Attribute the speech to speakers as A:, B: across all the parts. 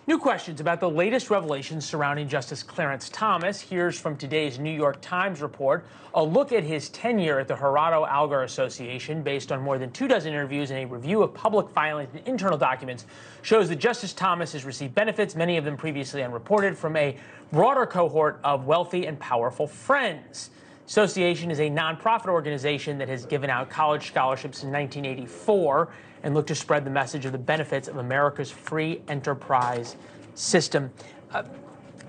A: New questions about the latest revelations surrounding Justice Clarence Thomas. Here's from today's New York Times report, a look at his tenure at the Gerardo Algar Association based on more than 24 interviews and a review of public filings and internal documents shows that Justice Thomas has received benefits, many of them previously unreported, from a broader cohort of wealthy and powerful friends. Association is a nonprofit organization that has given out college scholarships in 1984 and looked to spread the message of the benefits of America's free enterprise system.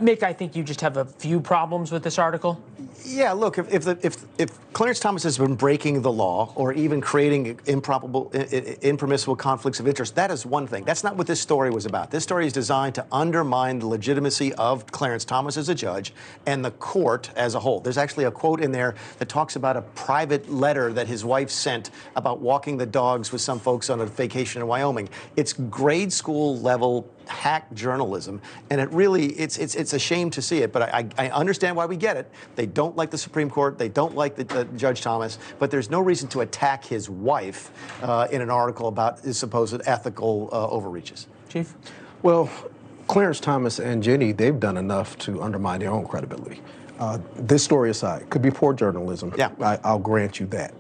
A: Mick, I think you just have a few problems with this article.
B: Yeah, look, if Clarence Thomas has been breaking the law or even creating impermissible conflicts of interest, that is one thing. That's not what this story was about. This story is designed to undermine the legitimacy of Clarence Thomas as a judge and the court as a whole. There's actually a quote in there that talks about a private letter that his wife sent about walking the dogs with some folks on a vacation in Wyoming. It's grade school level hack journalism, and it really, it's a shame to see it, but I understand why we get it. They don't like the Supreme Court, they don't like the Judge Thomas, but there's no reason to attack his wife in an article about his supposed ethical overreaches.
A: Chief?
C: Well, Clarence Thomas and Jenny, they've done enough to undermine their own credibility. This story aside, could be poor journalism.
B: Yeah.
C: I'll grant you that.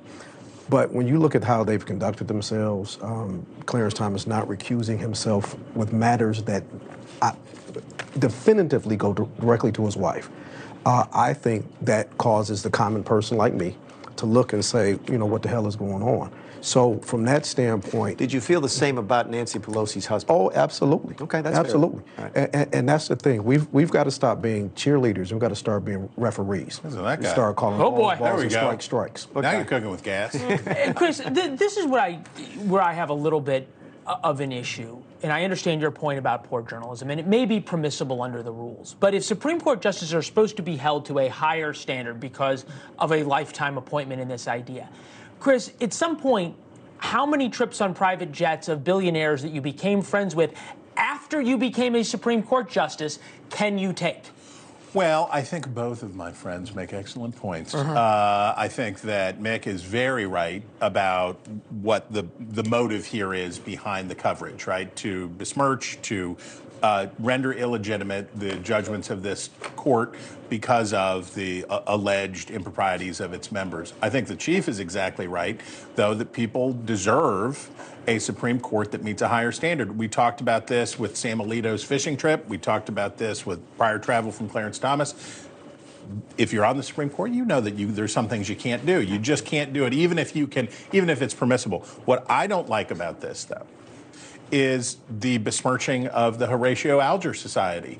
C: But when you look at how they've conducted themselves, Clarence Thomas not recusing himself with matters that definitively go directly to his wife, I think that causes the common person like me to look and say, you know, what the hell is going on? So from that standpoint...
B: Did you feel the same about Nancy Pelosi's husband?
C: Oh, absolutely.
B: Okay, that's
C: absolutely.
B: Fair.
C: Right. And that's the thing. We've got to stop being cheerleaders. We've got to start being referees.
D: Isn't that guy?
C: Start calling balls and strikes.
D: Okay. Now you're cooking with gas.
A: Chris, this is where I have a little bit of an issue. And I understand your point about poor journalism, and it may be permissible under the rules. But if Supreme Court justices are supposed to be held to a higher standard because of a lifetime appointment in this idea, Chris, at some point, how many trips on private jets of billionaires that you became friends with after you became a Supreme Court justice can you take?
D: Well, I think both of my friends make excellent points. I think that Mick is very right about what the motive here is behind the coverage, right? To besmirch, to render illegitimate the judgments of this court because of the alleged improprieties of its members. I think the Chief is exactly right, though, that people deserve a Supreme Court that meets a higher standard. We talked about this with Sam Alito's fishing trip. We talked about this with prior travel from Clarence Thomas. If you're on the Supreme Court, you know that there's some things you can't do. You just can't do it, even if it's permissible. What I don't like about this, though, is the besmirching of the Horatio Alger Society.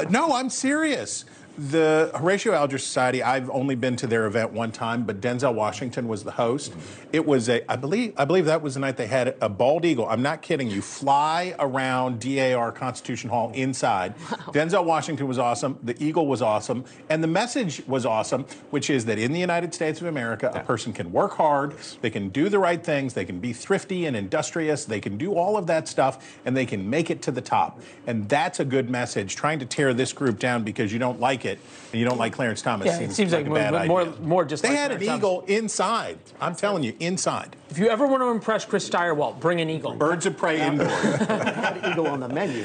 D: No, I'm serious. The Horatio Alger Society, I've only been to their event one time, but Denzel Washington was the host. It was I believe that was the night they had a bald eagle. I'm not kidding you. Fly around DAR Constitution Hall inside. Wow. Denzel Washington was awesome. The eagle was awesome. And the message was awesome, which is that in the United States of America, a person can work hard, they can do the right things, they can be thrifty and industrious, they can do all of that stuff, and they can make it to the top. And that's a good message. Trying to tear this group down because you don't like it, and you don't like Clarence Thomas,
A: seems like a bad idea. More just
D: they
A: like
D: had an eagle inside. I'm telling you, inside.
A: If you ever want to impress Chris Steyerwalt, bring an eagle.
D: Birds of prey indoors.
B: Had an eagle on the menu.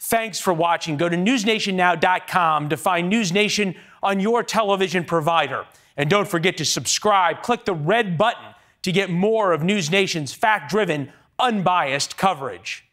A: Thanks for watching. Go to newsnationnow.com to find NewsNation on your television provider. And don't forget to subscribe. Click the red button to get more of NewsNation's fact-driven, unbiased coverage.